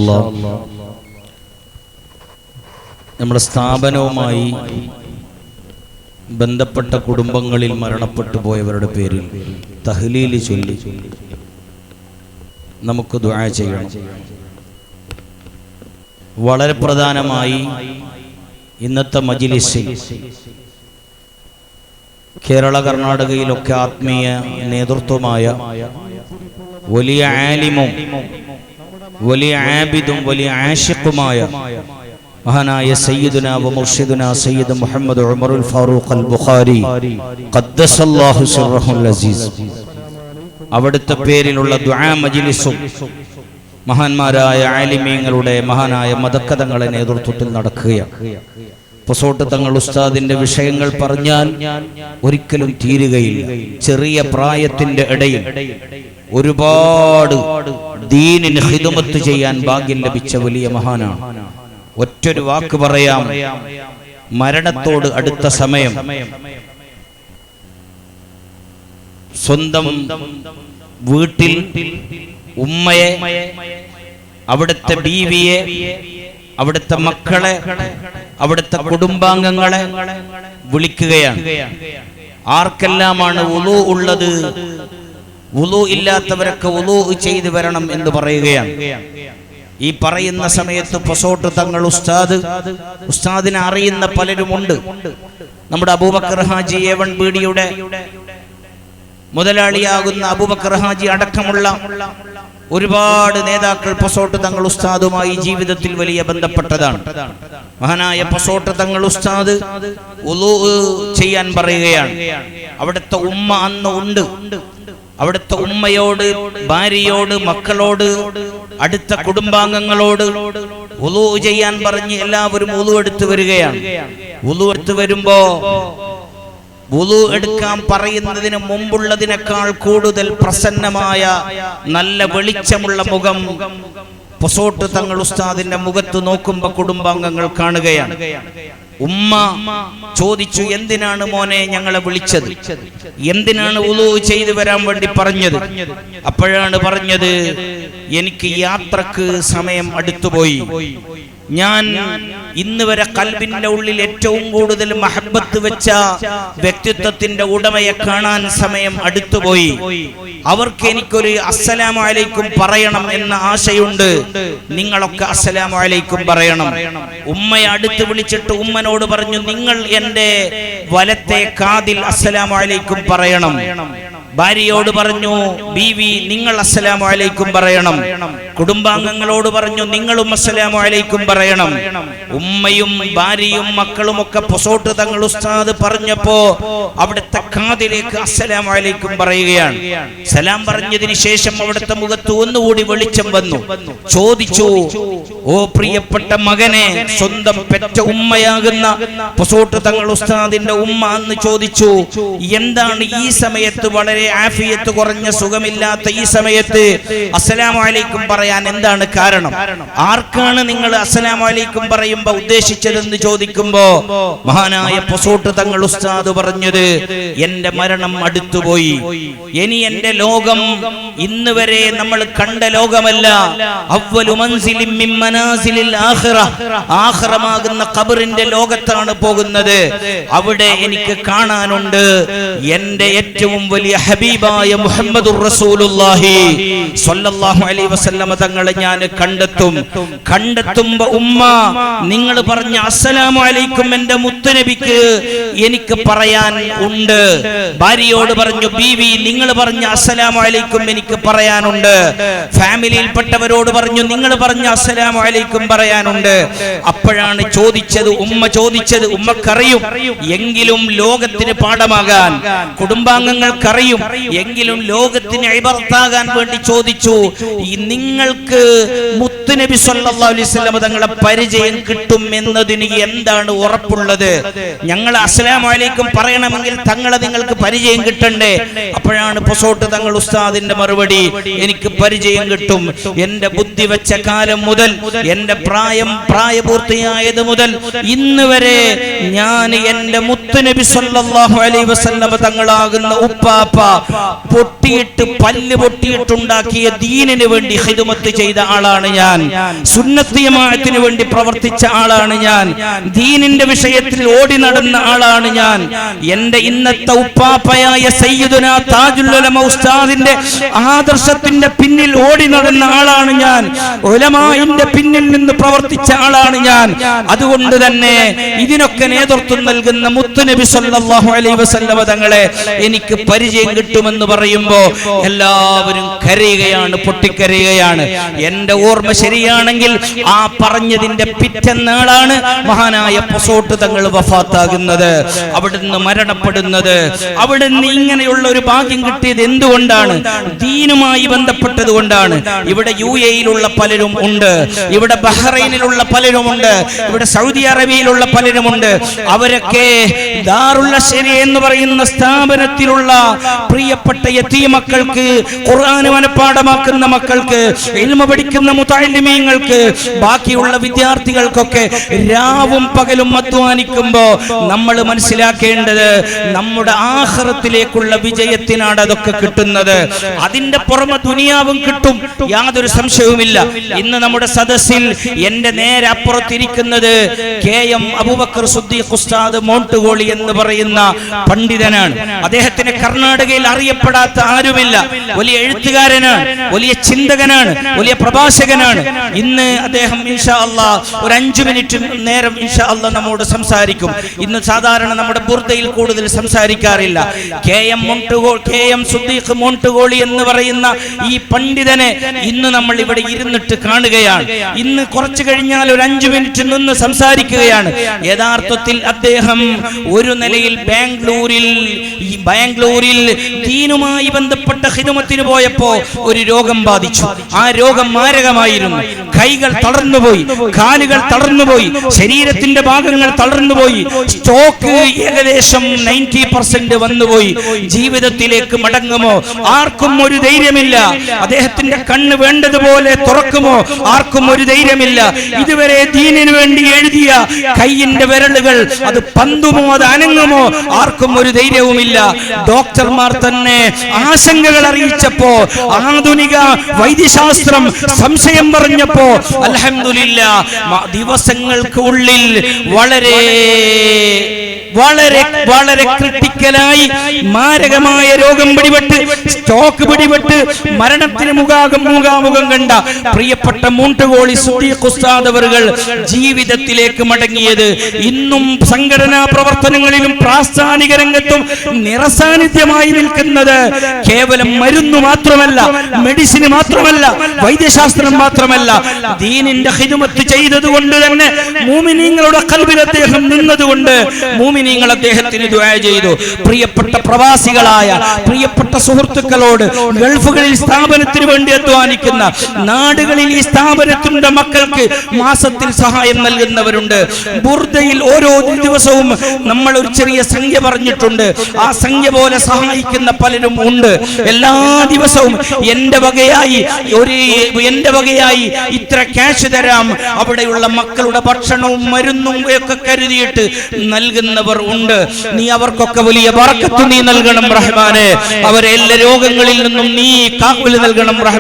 അല്ലാഹ് നമ്മുടെ സ്ഥാപനവുമായി ബന്ധപ്പെട്ട കുടുംബങ്ങളിൽ മരണപ്പെട്ടു പോയവരുടെ പേരിൽ തഹ്ലീൽ ചൊല്ലി നമുക്ക് ദുആ ചെയ്യണം. വളരെ പ്രധാനമായി ഇന്നത്തെ മജ്‌ലിസിൽ കേരള കർണാടകയിലൊക്കെ ആത്മീയ നേതൃത്വമായ വലിയ ആലിമും വലിയ ആബിദും വലിയ ആശിഖുമായ മഹാനായ സയ്യിദുനാ വ മുർഷിദുനാ സയ്യിദ് മുഹമ്മദ് ഉമറുൽ ഫാറൂഖ് അൽ ബുഖാരി ഖദ്ദസല്ലാഹു സിർറഹുൽ അസീസ് അവിടുത്തെ പേരിലുള്ള ദുആ മജ്‌ലിസും മഹാന്മാരായ ആലിമീങ്ങളുടെ മഹാനായ മദക്കതങ്ങളുടെ നേതൃത്വത്തിൽ നടക്കുകയാണ്. പൊസോട്ട് തങ്ങൾ ഉസ്താദിന്റെ വിഷയങ്ങൾ പറഞ്ഞാൽ ഒരിക്കലും തീരുകയില്ല. ചെറിയ പ്രായത്തിന്റെ ഇടയിൽ ഒരുപാട് ദീനിന് ഖിദ്മത്ത് ചെയ്യാൻ ഭാഗ്യം ലഭിച്ച വലിയ മഹാനാണ്. ഒറ്റൊരു വാക്ക് പറയാം, മരണത്തോട് അടുത്ത സമയം സ്വന്തം വീട്ടിൽ ഉമ്മയെ, അവിടുത്തെ ബീവിയെ, അവിടുത്തെ മക്കളെ, അവിടുത്തെ കുടുംബാംഗങ്ങളെ വിളിക്കുകയാണ്. ആർക്കെല്ലാമാണ് വുളൂ ഉള്ളത്, വുളൂ ഇല്ലാത്തവരൊക്കെ വുളൂ ചെയ്തു വരണം എന്ന് പറയുകയാണ്. ഈ പറയുന്ന സമയത്ത് പൊസോട്ട് തങ്ങൾ ഉസ്താദിനെ അറിയുന്ന പലരുമുണ്ട്. നമ്മുടെ അബൂബക്കർ ഹാജി A1 ബീഡിയുടെ മുതലാളിയാകുന്ന അബൂബക്കർ ഹാജി അടക്കമുള്ള ഒരുപാട് നേതാക്കൾ പൊസോട്ട് തങ്ങൾ ഉസ്താദുമായി ജീവിതത്തിൽ വലിയ ബന്ധപ്പെട്ടതാണ്. മഹാനായ പൊസോട്ട് തങ്ങൾ ഉസ്താദ് വുളൂ ചെയ്യാൻ പറയുകയാണ്. അവിടുത്തെ ഉമ്മ അന്ന് ഉണ്ട്. അവിടുത്തെ ഉമ്മയോട്, ഭാര്യയോട്, മക്കളോട്, അടുത്ത കുടുംബാംഗങ്ങളോട് വുളൂ ചെയ്യാൻ പറഞ്ഞ് എല്ലാവരും വുളൂ എടുത്തു വരികയാണ്. വുളൂ എടുത്തു വരുമ്പോ വുളൂ എടുക്കാൻ പറയുന്നതിന് മുമ്പുള്ളതിനേക്കാൾ കൂടുതൽ പ്രസന്നമായ നല്ല വെളിച്ചമുള്ള മുഖം പൊസോട്ട് തങ്ങൾ ഉസ്താദിന്റെ മുഖത്ത് നോക്കുമ്പോ കുടുംബാംഗങ്ങൾ കാണുകയാണ്. ഉമ്മ ചോദിച്ചു, എന്തിനാണ് മോനെ ഞങ്ങളെ വിളിച്ചത്, എന്തിനാണ് വുളൂ ചെയ്തു വരാൻ വേണ്ടി പറഞ്ഞത്? അപ്പോഴാണ് പറഞ്ഞത്, എനിക്ക് യാത്രക്ക് സമയം അടുത്തുപോയി. ഞാൻ ഇന്ന് വരെ കൽബിന്റെ ഉള്ളിൽ ഏറ്റവും കൂടുതൽ മഹബത്ത് വെച്ച വ്യക്തിത്വത്തിന്റെ ഉടമയെ കാണാൻ സമയം അടുത്തുപോയി. അവർക്ക് എനിക്കൊരു അസ്സലാമു അലൈക്കും പറയണം എന്ന ആശയുണ്ട്. നിങ്ങളൊക്കെ അസ്സലാമു അലൈക്കും പറയണം. ഉമ്മയെ അടുത്ത് വിളിച്ചിട്ട് ഉമ്മനോട് പറഞ്ഞു, നിങ്ങൾ എന്റെ വലത്തെ കാതിൽ അസ്സലാമു അലൈക്കും പറയണം. ഭാര്യയോട് പറഞ്ഞു, ബീവി നിങ്ങൾ അസ്സലാമു അലൈക്കും പറയണം. കുടുംബാംഗങ്ങളോട് പറഞ്ഞു, നിങ്ങളും അസ്സലാമു അലൈക്കും പറയണം. ഉമ്മയും ഭാര്യയും മക്കളും ഒക്കെ പൊസോട്ട് തങ്ങൾ ഉസ്താദ് പറഞ്ഞപ്പോ അവിടുത്തെ കാതിലേക്ക് അസ്സലാമു അലൈക്കും പറയുകയാണ്. സലാം പറഞ്ഞതിന് ശേഷം അവിടുത്തെ മുഖത്ത് ഒന്നുകൂടി വെളിച്ചം വന്നു. ചോദിച്ചു, ഓ പ്രിയപ്പെട്ട മകനെ, സ്വന്തം പെറ്റ ഉമ്മയാകുന്ന പൊസോട്ട് തങ്ങൾ ഉസ്താദിന്റെ ഉമ്മ എന്ന് ചോദിച്ചു, എന്താണ് ഈ സമയത്ത്, വളരെ ആഫിയത്ത് കുറഞ്ഞ സുഖമില്ലാത്ത ഈ സമയത്ത് അസ്സലാമു അലൈക്കും പറയാൻ എന്താണ് കാരണം? ആർക്കാണ് നിങ്ങൾ അസ്സലാമു അലൈക്കും പറയുമ്പോ ഉദ്ദേശിച്ചതെന്ന് ചോദിക്കുമ്പോ മഹാനായ പൊസോട്ട് തങ്ങൾ ഉസ്താദ് പറഞ്ഞത്, എന്റെ മരണം അടുത്തുപോയി. ഇനി എന്റെ ലോകം ഇന്ന് വരെ നമ്മൾ കണ്ട ലോകമല്ല. അവ്വലു മൻസിലിൻ മിൻ മനാസിലിൽ ആഖിറ, ആഖിറമാകുന്ന ഖബറിന്റെ ലോകത്താണ് പോകുന്നത്. അവിടെ എനിക്ക് കാണാനുണ്ട് എന്റെ ഏറ്റവും വലിയ ഹബീബായ മുഹമ്മദുർ റസൂലുള്ളാഹി സ്വല്ലല്ലാഹു അലൈഹി വസല്ലം തങ്ങളെ ഞാൻ കണ്ടെത്തുമ്പോ ഉമ്മ നിങ്ങൾ പറഞ്ഞ അസ്സലാമു അലൈക്കും എന്റെ മുത്തുനബിക്ക് എനിക്ക് പറയാൻ ഉണ്ട്. ഭാര്യയോട് പറഞ്ഞു, ബീവി നിങ്ങൾ പറഞ്ഞ അസ്സലാമു അലൈക്കും എനിക്ക് പറയാനുണ്ട്. ഫാമിലിയിൽപ്പെട്ടവരോട് പറഞ്ഞു, നിങ്ങൾ പറഞ്ഞ അസ്സലാമു അലൈക്കും പറയാനുണ്ട്. അപ്പോഴാണ് ഉമ്മ ചോദിച്ചത്, ഉമ്മക്കറിയും, എങ്കിലും ലോകത്തിന് പാഠമാകാൻ, കുടുംബാംഗങ്ങൾക്കറിയും, എങ്കിലും ലോകത്തിന് ഇബറത്താകാൻ വേണ്ടി ചോദിച്ചു, നിങ്ങൾക്ക് മുത്തുനബി സല്ലല്ലാഹു അലൈഹി വസല്ലം തങ്ങളെ പരിചയം കിട്ടും എന്നതിന് എന്താണ് ഉറപ്പുള്ളത്? ഞങ്ങൾ അസ്സലാമു അലൈക്കും പറയണമെങ്കിൽ തങ്ങളെ നിങ്ങൾക്ക് പരിചയം കിട്ടണ്ടേ? അപ്പോഴാണ് പൊസോട്ട് തങ്ങൾ ഉസ്താദിന്റെ മറുപടി, എനിക്ക് പരിചയം കിട്ടും. എന്റെ ബുദ്ധി വെച്ച കാലം മുതൽ, എന്റെ പ്രായപൂർത്തിയായത് മുതൽ ഇന്ന് വരെ ഞാൻ എന്റെ മുത്തുനബി സല്ലല്ലാഹു അലൈഹി വസല്ലം തങ്ങളാകുന്ന ഉപ്പാപ്പ പല്ല് പൊട്ടിയിട്ടുണ്ടാക്കിയ ദീനിന് വേണ്ടി ഖിദ്മത്ത് ചെയ്ത ആളാണ് ഞാൻ. സുന്നത്ത് ജമാഅത്തിന് വേണ്ടി പ്രവർത്തിച്ച ആളാണ് ഞാൻ, ദീനിന്റെ വിഷയത്തിൽ ഓടി നടന്ന ആളാണ് ഞാൻ. എന്റെ ഇന്നത്തെ ഉപ്പാപ്പയായ സയ്യിദുനാ താജുൽ ഉലമ ഉസ്താദിന്റെ ആദർശത്തിന്റെ പിന്നിൽ ഓടി നടന്ന ആളാണ് ഞാൻ, ഉലമാഇന്റെ പിന്നിൽ നിന്ന് പ്രവർത്തിച്ച ആളാണ് ഞാൻ. അതുകൊണ്ട് തന്നെ ഇതിനൊക്കെ നേതൃത്വം നൽകുന്ന മുത്തുനബി സല്ലല്ലാഹു അലൈഹി വസല്ലമ തങ്ങളെ എനിക്ക് പരിചയം കിട്ടുമെന്ന് പറയുമ്പോ എല്ലാവരും കരയുകയാണ്, പൊട്ടിക്കരയുകയാണ്. എന്റെ ഓർമ്മ ശരിയാണെങ്കിൽ ആ പറഞ്ഞതിന്റെ പിറ്റന്നാളാണ് മഹാനായ പൊസോട്ട് തങ്ങൾ വഫാത്താകുന്നത്, അവിടുന്ന് മരണപ്പെടുന്നത്. അവിടുന്ന് ഇങ്ങനെയുള്ള ഒരു ഭാഗ്യം കിട്ടിയത് എന്തുകൊണ്ടാണ്? ദീനുമായി ബന്ധപ്പെട്ടത് കൊണ്ടാണ്. ഇവിടെ UAE-യിലുള്ള പലരും ഉണ്ട്, ഇവിടെ ബഹ്റൈനിലുള്ള പലരുമുണ്ട്, ഇവിടെ സൗദി അറേബ്യയിലുള്ള പലരുമുണ്ട്. അവരൊക്കെ ദാറുൽ അശ്ശരി എന്ന് പറയുന്ന സ്ഥാപനത്തിലുള്ള പ്രിയപ്പെട്ട യതീം മക്കൾക്ക്, ഖുർആൻ മനപ്പാഠമാക്കുന്ന മക്കൾക്ക്, ഇൽമ പഠിക്കുന്ന മുതഅല്ലിമീങ്ങൾക്ക്, ബാക്കിയുള്ള വിദ്യാർത്ഥികൾക്കൊക്കെ രാവും പകലും അധ്വാനിക്കുമ്പോൾ നമ്മൾ മനസ്സിലാക്കേണ്ടത് നമ്മുടെ ആഖിറത്തിലേക്കുള്ള വിജയത്തിനാണ് അതൊക്കെ കിട്ടുന്നത്. അതിന്റെ പുറമെ ദുനിയാവും കിട്ടും, യാതൊരു സംശയവുമില്ല. ഇന്ന് നമ്മുടെ സദസ്സിൽ എന്റെ നേരെ അപ്പുറത്തിരിക്കുന്നത് KM അബൂബക്കർ സിദ്ദീഖ് ഉസ്താദ് മോണ്ടുകോളി എന്ന് പറയുന്ന പണ്ഡിതനാണ്. അദ്ദേഹത്തിന് കർണാടകയിൽ അറിയപ്പെടാത്ത ആരുമില്ല. വലിയ എഴുത്തുകാരനാണ്, വലിയ ചിന്തകനാണ്, വലിയ പ്രഭാഷകനാണ്. ഇന്ന് അദ്ദേഹം ഇൻഷാ അല്ലാഹ് ഒരു 5 മിനിറ്റ് നേരം ഇൻഷാ അല്ലാഹ് നമ്മോട് സംസാരിക്കും. ഇന്ന് സാധാരണ നമ്മുടെ ബുർദയിൽ കൂടുതൽ സംസാരിക്കാറില്ല. KM സിദ്ദീഖ് മോണ്ടുകോളി എന്ന് പറയുന്ന ഈ പണ്ഡിതനെ ഇന്ന് നമ്മൾ ഇവിടെ ഇരുന്നിട്ട് കാണുകയാണ്. ഇന്ന് കുറച്ചു കഴിഞ്ഞാൽ ഒരു 5 മിനിറ്റ് നിന്ന് സംസാരിക്കുകയാണ്. യഥാർത്ഥത്തിൽ അദ്ദേഹം ഒരു നിലയിൽ ബാംഗ്ലൂരിൽ ദീനുമായി ബന്ധപ്പെട്ട ഖിദ്മത്തിന് പോയപ്പോ ഒരു രോഗം ബാധിച്ചു. ആ രോഗം മാരകമായിരുന്നു. കൈകൾ തളർന്നുപോയി, കാലുകൾ തളർന്നുപോയി, ശരീരത്തിന്റെ ഭാഗങ്ങൾ തളർന്നുപോയി. സ്റ്റോക്ക് ഏകദേശം 90% വന്നുപോയി. ജീവിതത്തിലേക്ക് മടങ്ങുമോ ആർക്കും ഒരു ധൈര്യമില്ല. അദ്ദേഹത്തിന്റെ കണ്ണ് വേണ്ടതുപോലെ തുറക്കുമോ ആർക്കും ഒരു ധൈര്യമില്ല. ഇതുവരെ ദീനിനു വേണ്ടി എഴുതിയ കൈയിന്റെ വിരലുകൾ അത് പന്തുമോ അത് അനങ്ങുമോ ആർക്കും ഒരു ധൈര്യവുമില്ല. ഡോക്ടർമാർ തന്നെ ആശങ്കകൾ അറിയിച്ചപ്പോ, ആധുനിക വൈദ്യശാസ്ത്രം സംശയം പറഞ്ഞപ്പോ അൽഹംദുലില്ലാഹ് ദിവസങ്ങൾക്ക് ഉള്ളിൽ വളരെ ക്രിട്ടിക്കലായി മാരകമായ രോഗം പിടിപെട്ട്, സ്റ്റോക്ക് പിടിപെട്ട് മരണത്തിന് മുഖാമുഖം കണ്ട പ്രിയപ്പെട്ട മോണ്ടുകോളി സിദ്ദീഖ് ഉസ്താദ് അവர்கள் ജീവിതത്തിലേക്ക് മടങ്ങിയത് ഇന്നും സംഘടനാ പ്രവർത്തനങ്ങളിലും പ്രാസ്ഥാനിക രംഗത്തും നിറസാന്നിധ്യമായി നിൽക്കുന്നത് കേവലം മരുന്ന് മാത്രമല്ല, മെഡിസിൻ മാത്രമല്ല, വൈദ്യശാസ്ത്രം മാത്രമല്ല, ദീനിന്റെ ഖിദ്മത്ത് ചെയ്തതുകൊണ്ട് തന്നെ മുഅ്മിനീങ്ങളുടെ ഖൽബിൽ അദ്ദേഹം നിന്നതുകൊണ്ട് മുഅ്മിനീങ്ങൾ അദ്ദേഹത്തിന് ദുആ ചെയ്തു. പ്രിയപ്പെട്ട പ്രവാസികളായ പ്രിയപ്പെട്ട സുഹൃത്തുക്കളോട്, ഗൾഫുകളിൽ സ്ഥാപനത്തിന് വേണ്ടി അധ്വാനിക്കുന്ന നാടുകളിൽ ഈ സ്ഥാപനത്തിന്റെ മക്കൾക്ക് മാസത്തിൽ സഹായം നൽകുന്നവരുണ്ട്. ബുർദയിൽ ഓരോ ദിവസവും നമ്മൾ ഒരു ചെറിയ സംഖ്യ പറഞ്ഞിട്ടുണ്ട്. ആ സംഖ്യ പോലെ സഹായിക്കുന്ന പലരും ഉണ്ട്. എല്ലാ ദിവസവും എന്റെ വകയായി ഇത്ര ക്യാഷ് തരാം, അവിടെയുള്ള മക്കളുടെ ഭക്ഷണവും മരുന്നും ഒക്കെ കരുതിയിട്ട് നൽകുന്നവർ ഉണ്ട്. നീ അവർക്കൊക്കെ വലിയ ബറക്കത്ത് നീ നൽകണം റഹ്മാനെ. അവരെ എല്ലാ രോഗങ്ങളിൽ നിന്നും നീ കാവൽ നൽകണം റഹ്മാനെ.